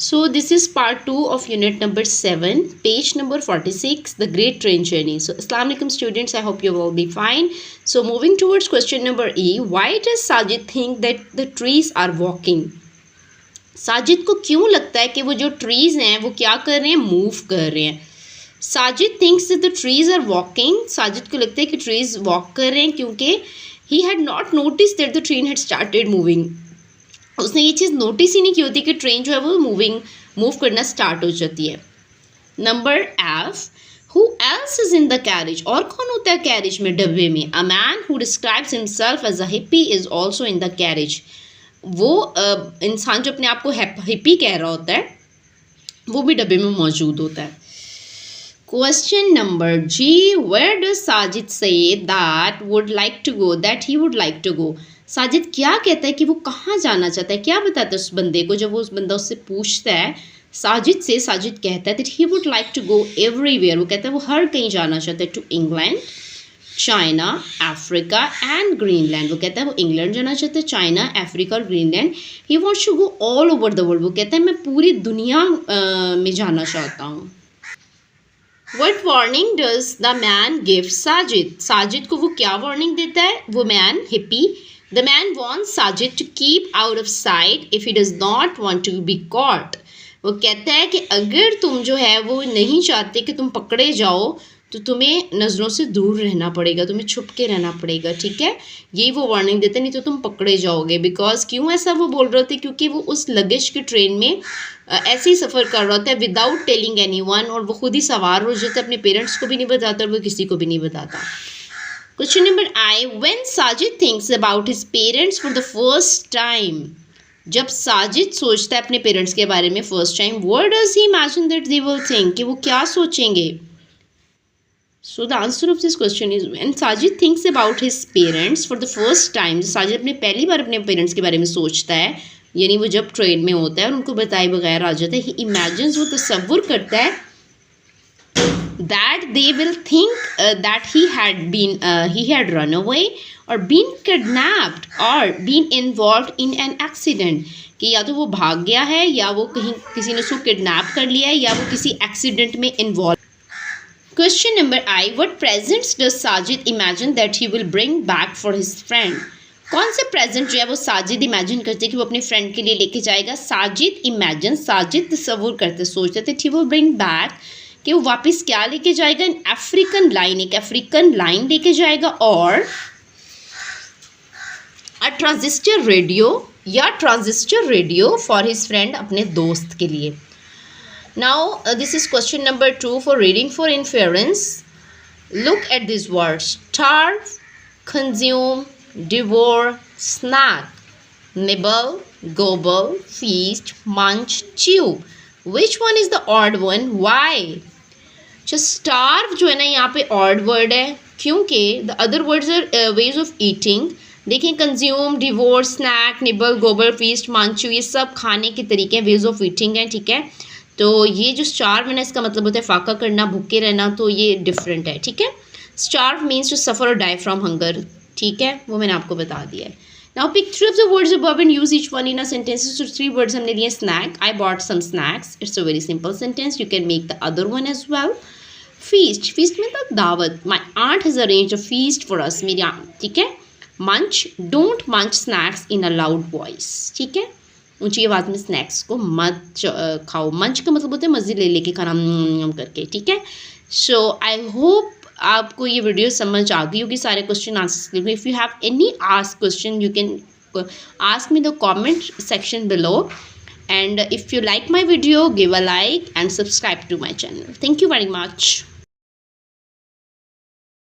So this is part 2 of unit number 7, page number 46, the great train journey. So Assalamu alaikum students, I hope you will be fine. So moving towards question number E, why does Sajid think that the trees are walking? Sajid को क्यों लगता है कि वो जो trees हैं वो क्या कर रहे हैं, मूव कर रहे हैं. Sajid thinks that the trees are walking. Sajid को लगता है कि ट्रीज वॉक कर रहे हैं क्योंकि he had not notice that the train had started moving. उसने ये चीज़ नोटिस ही नहीं की होती कि ट्रेन जो है वो मूव करना स्टार्ट हो जाती है. Number F, who else is in the carriage. और कौन होता है कैरेज में, डब्बे में. A man who describes himself as a hippie is also in the carriage. वो इंसान जो अपने आप को हिप्पी कह रहा होता है वो भी डब्बे में मौजूद होता है. Question number G, where does Sajid say that would like to go, that he would like to go. Sajid क्या कहता है कि वो कहाँ जाना चाहता है, क्या बताता है उस बंदे को. जब वो उस बंदा उससे पूछता है साजिद से, साजिद कहता है that he would like to go everywhere. वो कहता है वो हर कहीं जाना चाहता है. To England, China, Africa and Greenland. वो कहता है वो इंग्लैंड जाना चाहता है, चाइना, अफ्रीका और Greenland. He wants to go all over the world. वो कहता है मैं पूरी दुनिया में जाना चाहता हूँ. What warning does the man give Sajid. Sajid को वो क्या वार्निंग देता है, वो man hippie. The man wants Sajid to keep out of sight if he does not want to be caught. वो कहता है कि अगर तुम जो है वो नहीं चाहते कि तुम पकड़े जाओ तो तुम्हें नज़रों से दूर रहना पड़ेगा, तुम्हें छुप के रहना पड़ेगा. ठीक है, यही वो वार्निंग देते, नहीं तो तुम पकड़े जाओगे. बिकॉज क्यों ऐसा वो बोल रहे थे, क्योंकि वो उस लगेज की ट्रेन में ऐसे ही सफ़र कर रहा होता है विदाउट टेलिंग एनीवन. और वो खुद ही सवार हो जाता है, अपने पेरेंट्स को भी नहीं बताता और वो किसी को भी नहीं बताता. Question number I, when Sajid thinks about his parents for the first time. जब साजिद सोचता है अपने पेरेंट्स के बारे में first time, what does he imagine that they will think, कि वो क्या सोचेंगे. So the answer of this question is when Sajid thinks about his parents for the first time. Sajid अपने पहली बार अपने पेरेंट्स के बारे में सोचता है, यानी वो जब ट्रेन में होता है और उनको बताए बगैर आ जाता है. ही इमेजिन्स, वो तसव्वुर करता है that they will think that he had run away or been kidnapped or been involved in an accident. कि या तो वो भाग गया है या वो कहीं किसी ने उसको किडनैप कर लिया है या वो किसी एक्सीडेंट में involve. Question number I, what presents does Sajid imagine that he will bring back for his friend. कौन से प्रेजेंट जो है वो साजिद इमेजिन करते कि वो अपने फ्रेंड के लिए लेके जाएगा. साजिद तसव्वुर करते, सोचते थे ही विल ब्रिंग बैक, कि वो वापस क्या लेके जाएगा. इन अफ्रीकन लाइन, एक अफ्रीकन लाइन लेके जाएगा. और a transistor radio for his friend, अपने दोस्त के लिए. Now this is question number 2 for reading for inference. Look at these words: starve, consume, devour, snack, nibble, gobble, feast, munch, chew. Which one is the odd one? Why? Just starve जो है ना यहाँ पे odd word है क्योंकि the other words are ways of eating. देखिए consume, devour, snack, nibble, gobble, feast, munch, chew, ये सब खाने के तरीके ways of eating हैं. ठीक है, तो ये जो स्टार्व है ना, इसका मतलब होता है फाका करना, भूखे रहना, तो ये डिफरेंट है. ठीक है, स्टार्व मीन्स टू सफ़र और डाई फ्रॉम हंगर. ठीक है, वो मैंने आपको बता दिया है. Now pick 3 of the words above and use each one in a sentence. तो 3 वर्ड्स हमने लिए. Snack, I bought some snacks. It's a very simple sentence, you can make the other one as well. Feast मतलब दावत. My aunt has arrange a feast for us, मेरी aunt. ठीक है. Munch, don't munch snacks in a loud voice. ठीक है, ऊंची आवाज़ में स्नैक्स को मत खाओ. मंच का मतलब होता है मज़े ले लेके खाना करके. ठीक है, सो आई होप आपको ये वीडियो समझ आ गई होगी सारे क्वेश्चन आंसर के. If you have any ask question you can ask me the comment section below. And if you like my video give a like and subscribe to my channel. Thank you very much.